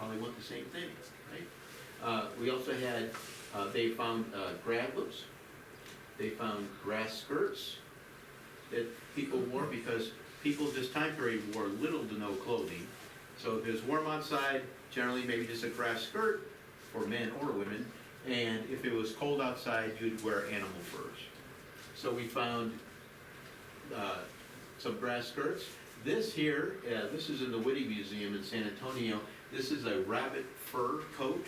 probably want the same thing, right? We also had, they found whoops, they found grass skirts that people wore because people this time period wore little to no clothing. So if it was warm outside, generally maybe just a grass skirt for men or women, and if it was cold outside, you'd wear animal furs. So we found some grass skirts. This here, this is in the Whitty Museum in San Antonio. This is a rabbit fur coat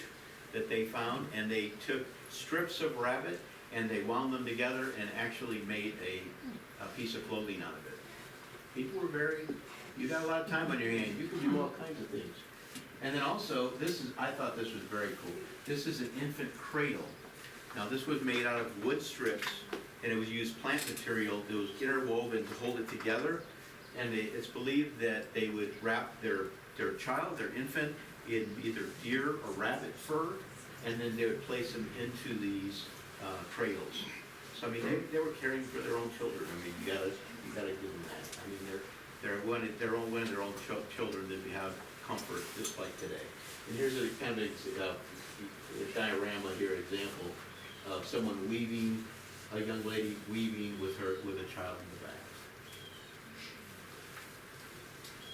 that they found, and they took strips of rabbit and they wound them together and actually made a piece of clothing out of it. People were you got a lot of time on your hand, you can do all kinds of things. And then also, I thought this was very cool. This is an infant cradle. Now this was made out of wood strips, and it was used plant material that was interwoven to hold it together. And it's believed that they would wrap their child, their infant, in either deer or rabbit fur, and then they would place them into these cradles. So I mean, they were caring for their own children. I mean, you gotta give them that. I mean, they're one of their own children that we have comfort, just like today. And here's a kind of a diorama here, example of someone weaving, a young lady weaving with a child in the back.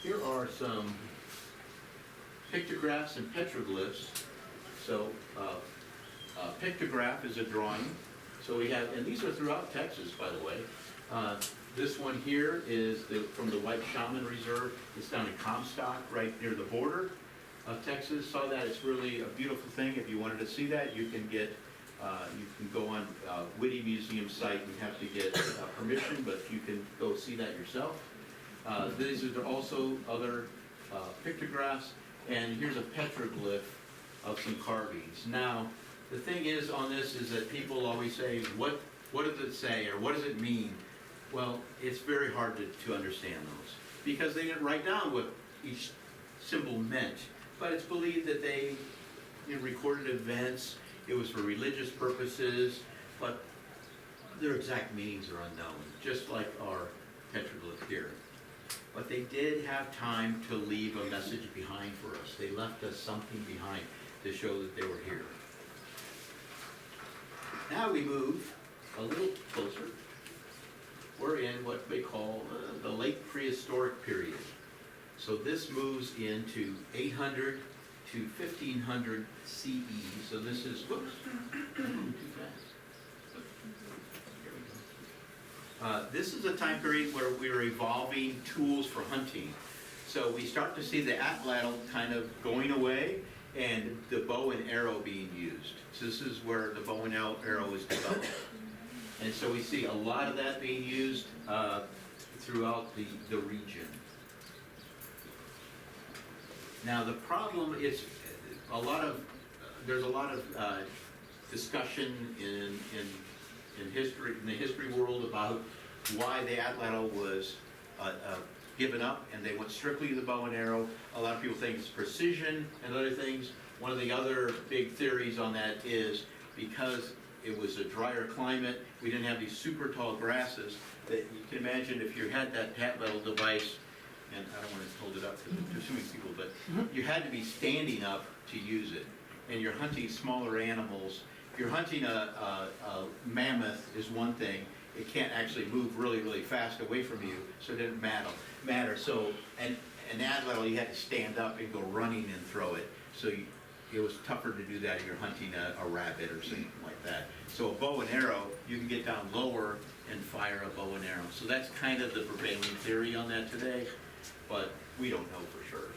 Here are some pictographs and petroglyphs. So, pictograph is a drawing. So we have, and these are throughout Texas, by the way. This one here is from the White Shaman Reserve. It's down in Comstock, right near the border of Texas. Saw that, it's really a beautiful thing. If you wanted to see that, you can go on Whitty Museum site. You have to get permission, but you can go see that yourself. These are also other pictographs, and here's a petroglyph of some carvings. Now, the thing is on this is that people always say, what does it say, or what does it mean? Well, it's very hard to understand those, because they didn't write down what each symbol meant. But it's believed that they recorded events, it was for religious purposes, but their exact meanings are unknown, just like our petroglyph here. But they did have time to leave a message behind for us. They left us something behind to show that they were here. Now we move a little closer. We're in what they call the late prehistoric period. So this moves into 800 to 1500 CE. So this is, whoops, too fast. This is a time period where we're evolving tools for hunting. So we start to see the atlatl kind of going away and the bow and arrow being used. So this is where the bow and arrow is developed. And so we see a lot of that being used throughout the region. Now the problem is there's a lot of discussion in the history world about why the atlatl was given up and they went strictly to the bow and arrow. A lot of people think it's precision and other things. One of the other big theories on that is because it was a drier climate, we didn't have these super tall grasses, that you can imagine if you had that atlatl device, and I don't want to hold it up because there's too many people, but you had to be standing up to use it. And you're hunting smaller animals. If you're hunting a mammoth is one thing. It can't actually move really, really fast away from you, so it didn't matter. So, and atlatl, you had to stand up and go running and throw it. So it was tougher to do that if you're hunting a rabbit or something like that. So a bow and arrow, you can get down lower and fire a bow and arrow. So that's kind of the prevailing theory on that today, but we don't know for sure.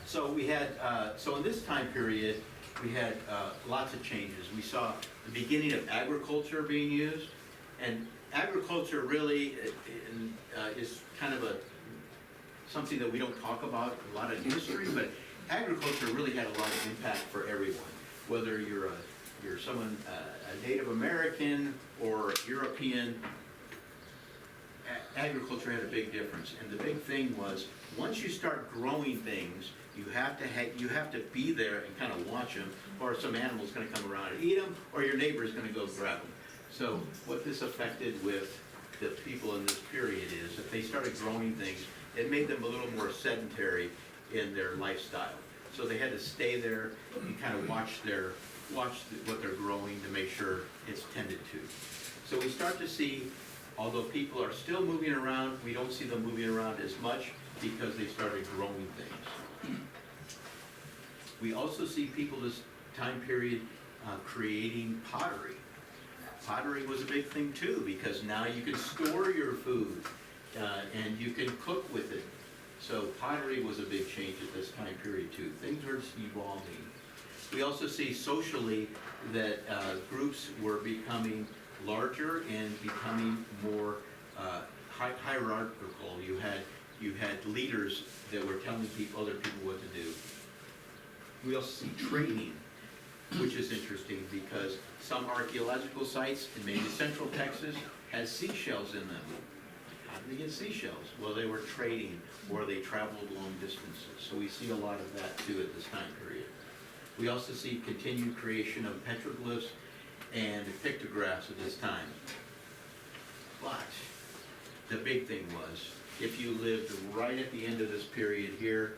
So we had, so in this time period, we had lots of changes. We saw the beginning of agriculture being used, and agriculture really is kind of something that we don't talk about a lot in history, but agriculture really had a lot of impact for everyone. Whether you're someone, a Native American or European, agriculture had a big difference. And the big thing was, once you start growing things, you have to be there and kind of watch them, or some animal's going to come around and eat them, or your neighbor's going to go grab them. So what this affected with the people in this period is, if they started growing things, it made them a little more sedentary, in their lifestyle. So they had to stay there and kind of watch what they're growing to make sure it's tended to. So we start to see, although people are still moving around, we don't see them moving around as much because they started growing things. We also see people this time period creating pottery. Pottery was a big thing too, because now you can store your food and you can cook with it. So pottery was a big change at this time period too. Things were just evolving. We also see socially that groups were becoming larger and becoming more hierarchical. You had leaders that were telling other people what to do. We also see trading, which is interesting because some archaeological sites in maybe central Texas had seashells in them. How did they get seashells? Well, they were trading or they traveled long distances. So we see a lot of that too at this time period. We also see continued creation of petroglyphs and pictographs at this time. But the big thing was, if you lived right at the end of this period here,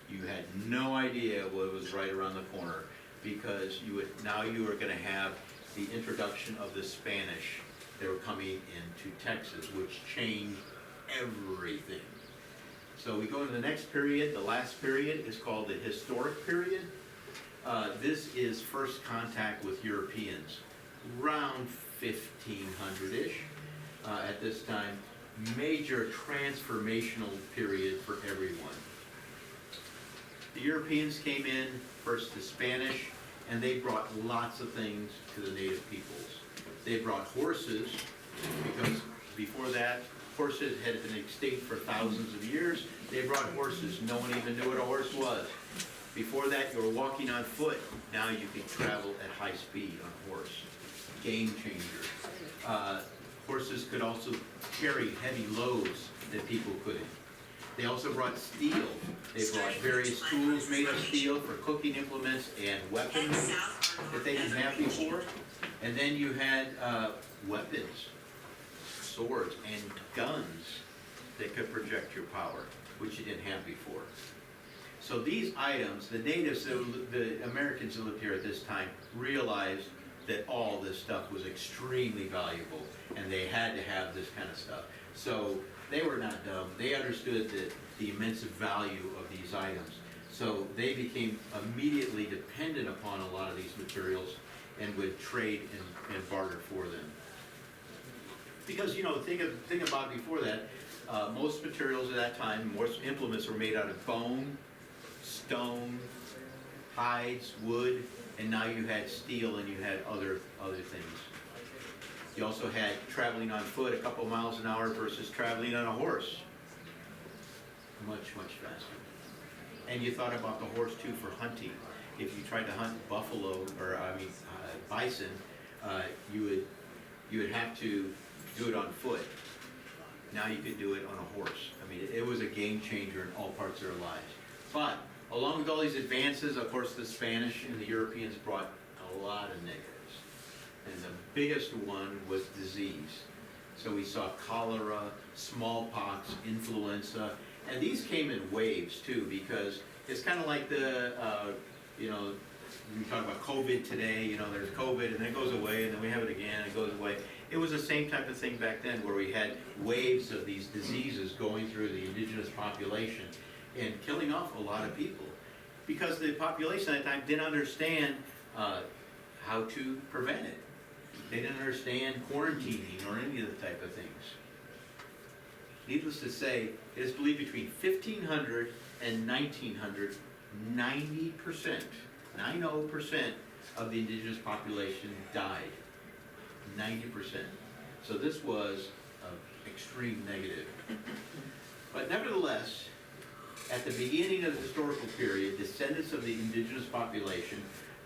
you had no idea what was right around the corner, because now you were going to have the introduction of the Spanish. They were coming into Texas, which changed everything. So we go to the next period. The last period is called the historic period. This is first contact with Europeans, around 1500-ish. At this time, major transformational period for everyone. The Europeans came in, first the Spanish, and they brought lots of things to the native peoples. They brought horses, because before that, horses had been extinct for thousands of years. They brought horses. No one even knew what a horse was. Before that, you were walking on foot. Now you can travel at high speed on a horse. Game changer. Horses could also carry heavy loads that people couldn't. They also brought steel. They brought various tools made of steel for cooking implements and weapons that they didn't have before. And then you had weapons, swords, and guns that could project your power, which you didn't have before. So these items, the natives, the Americans who lived here at this time, realized that all this stuff was extremely valuable, and they had to have this kind of stuff. So they were not dumb. They understood the immense value of these items. So they became immediately dependent upon a lot of these materials and would trade and barter for them. Because, think about before that, most materials at that time, most implements were made out of bone, stone, hides, wood, and now you had steel and you had other things. You also had traveling on foot a couple miles an hour versus traveling on a horse. Much, much faster. And you thought about the horse too for hunting. If you tried to hunt buffalo, bison, you would have to do it on foot. Now you could do it on a horse. It was a game changer in all parts of their lives. But along with all these advances, of course, the Spanish and the Europeans brought a lot of negatives. And the biggest one was disease. So we saw cholera, smallpox, influenza, and these came in waves too, because it's kind of like we talk about COVID today, there's COVID and then it goes away and then we have it again and it goes away. It was the same type of thing back then, where we had waves of these diseases going through the indigenous population and killing off a lot of people, because the population at that time didn't understand how to prevent it. They didn't understand quarantining or any of the type of things. Needless to say, it is believed between 1500 and 1900, 90% of the indigenous population died. 90%. So this was an extreme negative. But nevertheless, at the beginning of the historical period, descendants of the indigenous population,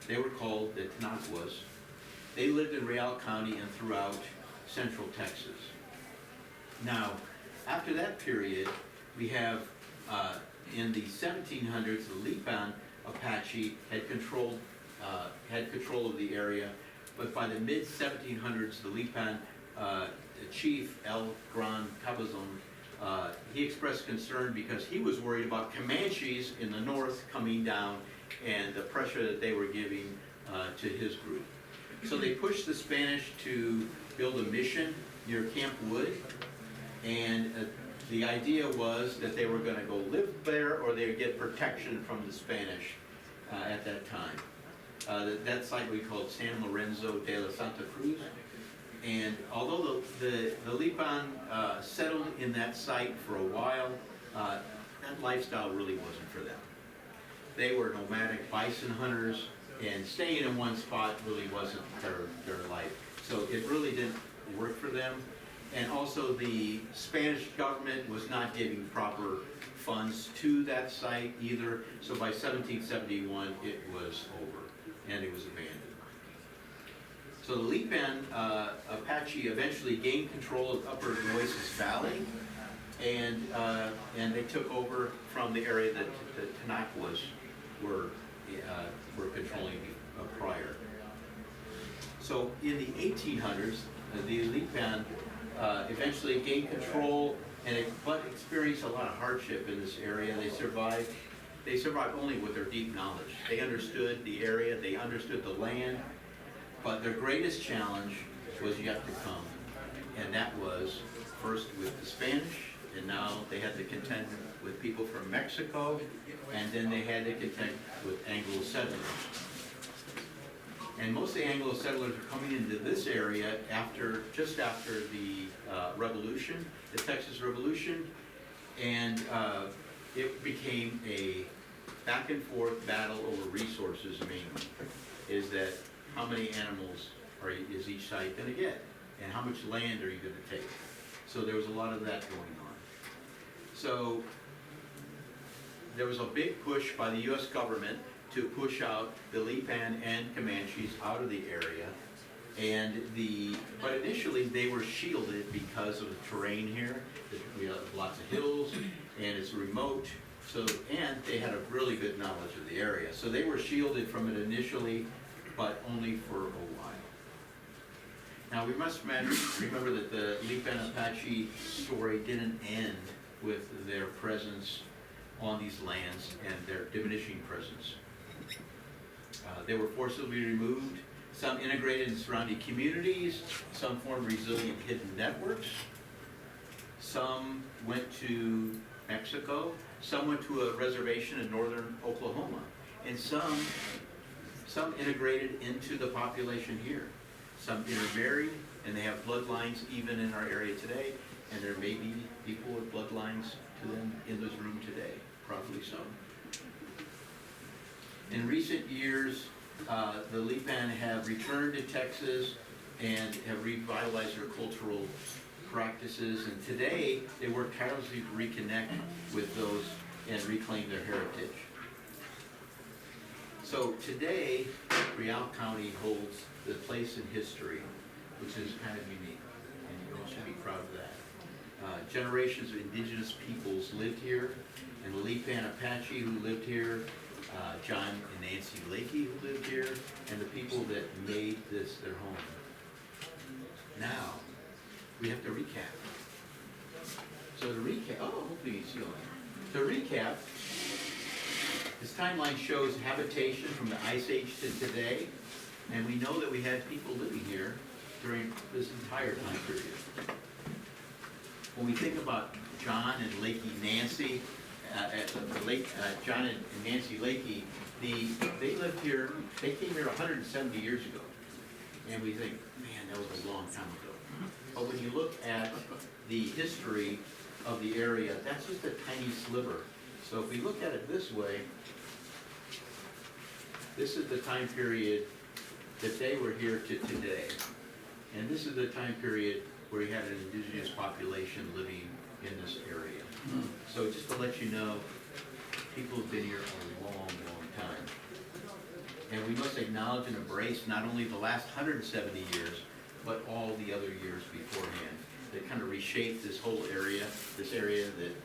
they were called the Tanaquas. They lived in Real County and throughout central Texas. Now, after that period, we have in the 1700s, the Lipan Apache had control of the area, but by the mid-1700s, the Lipan chief El Gran Cabazon he expressed concern because he was worried about Comanches in the north coming down and the pressure that they were giving to his group. So they pushed the Spanish to build a mission near Camp Wood, and the idea was that they were going to go live there or they would get protection from the Spanish at that time. That site we called San Lorenzo de la Santa Cruz. And although the Lipan settled in that site for a while, that lifestyle really wasn't for them. They were nomadic bison hunters, and staying in one spot really wasn't their life. So it really didn't work for them. And also the Spanish government was not giving proper funds to that site either. So by 1771, it was over, and it was abandoned. So the Lipan Apache eventually gained control of Upper Nueces Valley, and they took over from the area that the Tanaquas were controlling prior. So in the 1800s, the Lipan eventually gained control, but experienced a lot of hardship in this area. They survived only with their deep knowledge. They understood the area, they understood the land, but their greatest challenge was yet to come, and that was first with the Spanish, and now they had to contend with people from Mexico, and then they had to contend with Anglo settlers. And most of the Anglo settlers are coming into this area just after the Revolution, the Texas Revolution, and it became a back and forth battle over resources mainly. Is that how many animals is each site going to get, and how much land are you going to take? So there was a lot of that going on. So there was a big push by the U.S. government to push out the Lipan and Comanches out of the area, but initially they were shielded because of the terrain here. We have lots of hills, and it's remote. And they had a really good knowledge of the area, so they were shielded from it initially, but only for a while. Now we must remember that the Lipan Apache story didn't end with their presence on these lands and their diminishing presence. They were forcibly removed. Some integrated in surrounding communities. Some formed resilient hidden networks. Some went to Mexico. Some went to a reservation in northern Oklahoma. And some integrated into the population here. Some intermarried, and they have bloodlines even in our area today. And there may be people with bloodlines to them in this room today. Probably so. In recent years, the Lipan have returned to Texas and have revitalized their cultural practices, and today they work tirelessly to reconnect with those and reclaim their heritage. So today, Real County holds the place in history, which is kind of unique, and you all should be proud of that. Generations of indigenous peoples lived here, and the Lipan Apache who lived here, John and Nancy Lakey who lived here, and the people that made this their home. Now, we have to recap. So to recap, hopefully you see all that. To recap, this timeline shows habitation from the Ice Age to today, and we know that we had people living here during this entire time period. When we think about John and Lakey Nancy, John and Nancy Lakey, they lived here, they came here 170 years ago. And we think, man, that was a long time ago. But when you look at the history of the area, that's just a tiny sliver. So if we look at it this way, this is the time period that they were here to today. And this is the time period where you had an indigenous population living in this area. So just to let you know, people have been here a long, long time. And we must acknowledge and embrace not only the last 170 years, but all the other years beforehand that kind of reshaped this whole area, this area that